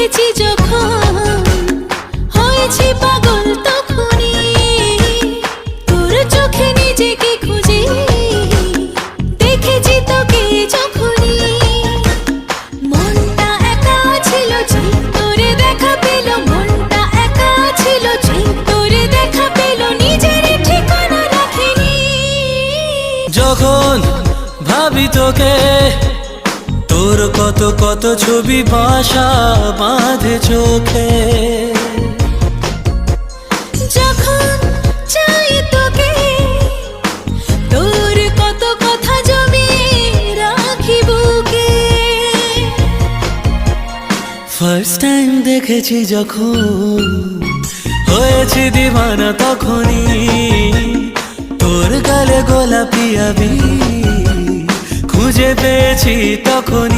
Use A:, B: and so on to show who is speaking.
A: দেখেছি যখন হয়েছি পাগল তখনই তোর চোখে নিজেকে খুঁজে দেখেছি তোকে যখনই মনটা একা ছিল ঠিক তোরে দেখা পেল মনটা একা ছিল ঠিক তোরে দেখা পেল নিজের ঠিকানা রাখিনি
B: যখন ভাবি তোকে তোর কত কত ছবি বাসা বাঁধে চোখে
A: যখন চাই তোকে তোর কত কথা জমিয়ে রাখি বুকে
B: ফার্স্ট টাইম দেখেছি যখন হয়েছি দিওয়ানা তখনই তোর গালে গোলাপি আবি খুঁজে পেয়েছি তখনই